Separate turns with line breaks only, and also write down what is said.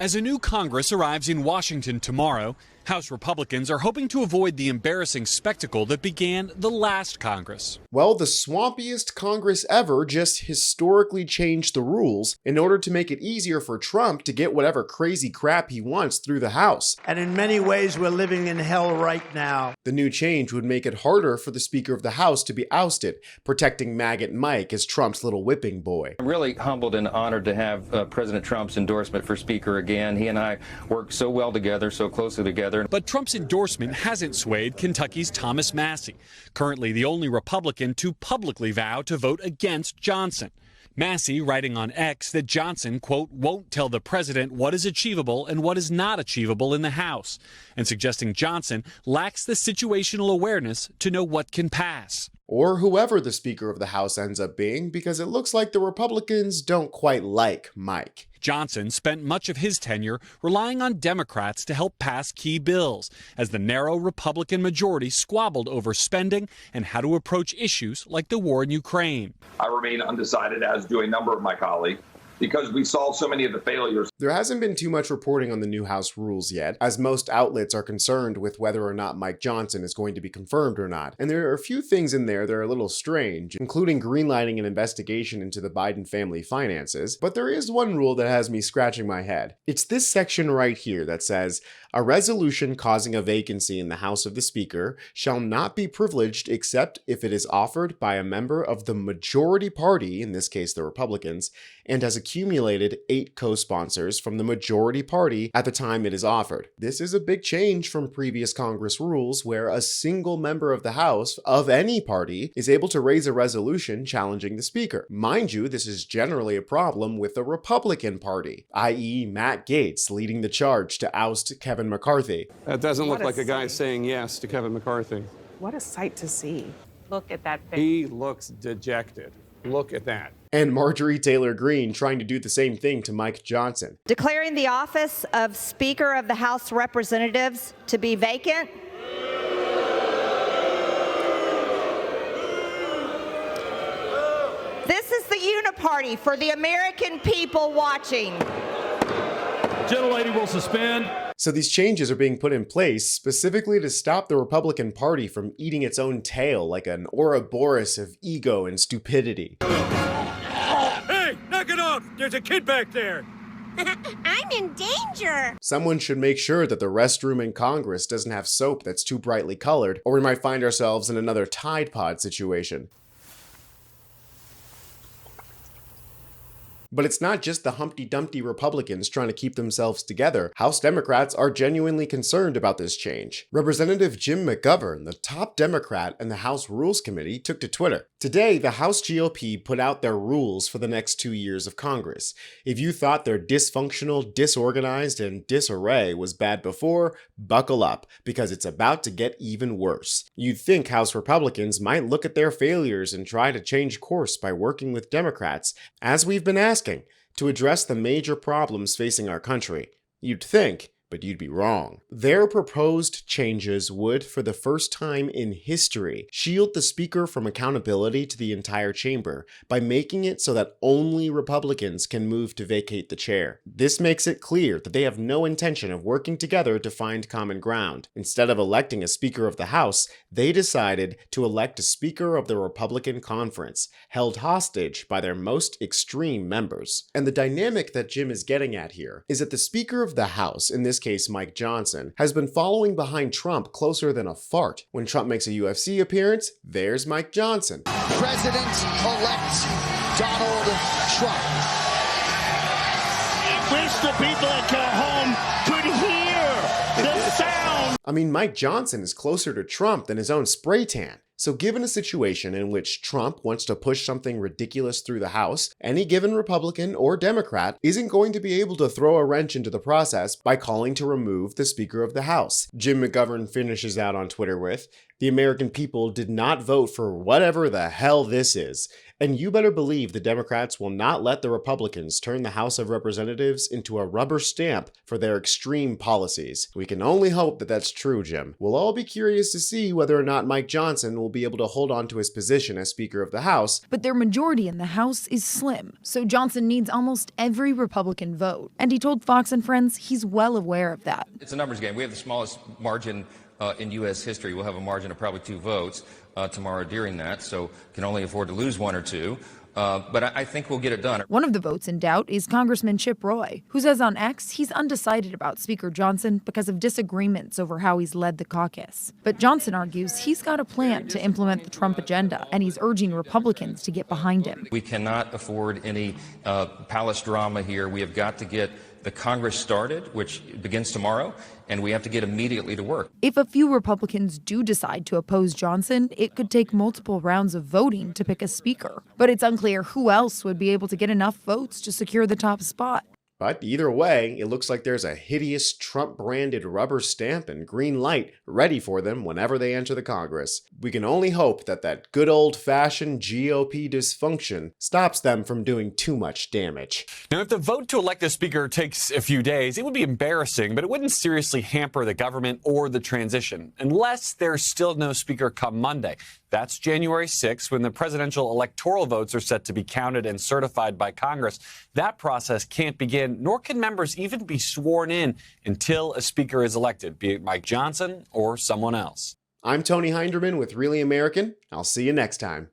As a new Congress arrives in Washington tomorrow, House Republicans are hoping to avoid the embarrassing spectacle that began the last Congress.
Well, the swampiest Congress ever just historically changed the rules in order to make it easier for Trump to get whatever crazy crap he wants through the House.
And in many ways, we're living in hell right now.
The new change would make it harder for the Speaker of the House to be ousted, protecting Maggot Mike as Trump's little whipping boy.
I'm really humbled and honored to have President Trump's endorsement for Speaker again. He and I work so well together, so closely together.
But Trump's endorsement hasn't swayed Kentucky's Thomas Massie, currently the only Republican to publicly vow to vote against Johnson. Massie writing on X that Johnson, quote, won't tell the president what is achievable and what is not achievable in the House, and suggesting Johnson lacks the situational awareness to know what can pass.
Or whoever the Speaker of the House ends up being, because it looks like the Republicans don't quite like Mike.
Johnson spent much of his tenure relying on Democrats to help pass key bills, as the narrow Republican majority squabbled over spending and how to approach issues like the war in Ukraine.
I remain undecided, as do a number of my colleagues, because we solved so many of the failures.
There hasn't been too much reporting on the new House rules yet, as most outlets are concerned with whether or not Mike Johnson is going to be confirmed or not. And there are a few things in there that are a little strange, including greenlighting an investigation into the Biden family finances. But there is one rule that has me scratching my head. It's this section right here that says, a resolution causing a vacancy in the House of the Speaker shall not be privileged except if it is offered by a member of the majority party, in this case the Republicans, and has accumulated 8 co-sponsors from the majority party at the time it is offered. This is a big change from previous Congress rules where a single member of the House of any party is able to raise a resolution challenging the Speaker. Mind you, this is generally a problem with the Republican Party, i.e. Matt Gaetz leading the charge to oust Kevin McCarthy.
That doesn't look like a guy saying yes to Kevin McCarthy.
What a sight to see.
Look at that face.
He looks dejected. Look at that.
And Marjorie Taylor Greene trying to do the same thing to Mike Johnson.
Declaring the office of Speaker of the House of Representatives to be vacant. This is the uniparty for the American people watching.
Gentlelady will suspend.
So these changes are being put in place specifically to stop the Republican Party from eating its own tail like an Ouroboros of ego and stupidity.
Hey, knock it off! There's a kid back there!
I'm in danger!
Someone should make sure that the restroom in Congress doesn't have soap that's too brightly colored, or we might find ourselves in another Tide Pod situation. But it's not just the Humpty Dumpty Republicans trying to keep themselves together. House Democrats are genuinely concerned about this change. Representative Jim McGovern, the top Democrat in the House Rules Committee, took to Twitter. Today, the House GOP put out their rules for the next 2 years of Congress. If you thought their dysfunctional, disorganized, and disarray was bad before, buckle up, because it's about to get even worse. You'd think House Republicans might look at their failures and try to change course by working with Democrats, as we've been asking, to address the major problems facing our country. You'd think, but you'd be wrong. Their proposed changes would, for the first time in history, shield the Speaker from accountability to the entire chamber by making it so that only Republicans can move to vacate the chair. This makes it clear that they have no intention of working together to find common ground. Instead of electing a Speaker of the House, they decided to elect a Speaker of the Republican Conference, held hostage by their most extreme members. And the dynamic that Jim is getting at here is that the Speaker of the House, in this case Mike Johnson, has been following behind Trump closer than a fart. When Trump makes a UFC appearance, there's Mike Johnson.
President-elect Donald Trump.
I wish the people at home could hear the sound.
I mean, Mike Johnson is closer to Trump than his own spray tan. So given a situation in which Trump wants to push something ridiculous through the House, any given Republican or Democrat isn't going to be able to throw a wrench into the process by calling to remove the Speaker of the House. Jim McGovern finishes out on Twitter with, "The American people did not vote for whatever the hell this is, And you better believe the Democrats will not let the Republicans turn the House of Representatives into a rubber stamp for their extreme policies. We can only hope that that's true, Jim. We'll all be curious to see whether or not Mike Johnson will be able to hold on to his position as Speaker of the House.
But their majority in the House is slim, so Johnson needs almost every Republican vote. And he told Fox and Friends he's well aware of that.
It's a numbers game. We have the smallest margin in U.S. history. We'll have a margin of probably 2 votes tomorrow during that, so can only afford to lose 1 or 2. But I think we'll get it done.
One of the votes in doubt is Congressman Chip Roy, who says on X he's undecided about Speaker Johnson because of disagreements over how he's led the caucus. But Johnson argues he's got a plan to implement the Trump agenda, and he's urging Republicans to get behind him.
We cannot afford any palace drama here. We have got to get the Congress started, which begins tomorrow, and we have to get immediately to work.
If a few Republicans do decide to oppose Johnson, it could take multiple rounds of voting to pick a speaker. But it's unclear who else would be able to get enough votes to secure the top spot.
But either way, it looks like there's a hideous Trump-branded rubber stamp and green light ready for them whenever they enter the Congress. We can only hope that that good old-fashioned GOP dysfunction stops them from doing too much damage.
Now, if the vote to elect a speaker takes a few days, it would be embarrassing, but it wouldn't seriously hamper the government or the transition, unless there's still no speaker come Monday. That's January 6th, when the presidential electoral votes are set to be counted and certified by Congress. That process can't begin, nor can members even be sworn in until a speaker is elected, be it Mike Johnson or someone else.
I'm Tony Hinderman with Really American. I'll see you next time.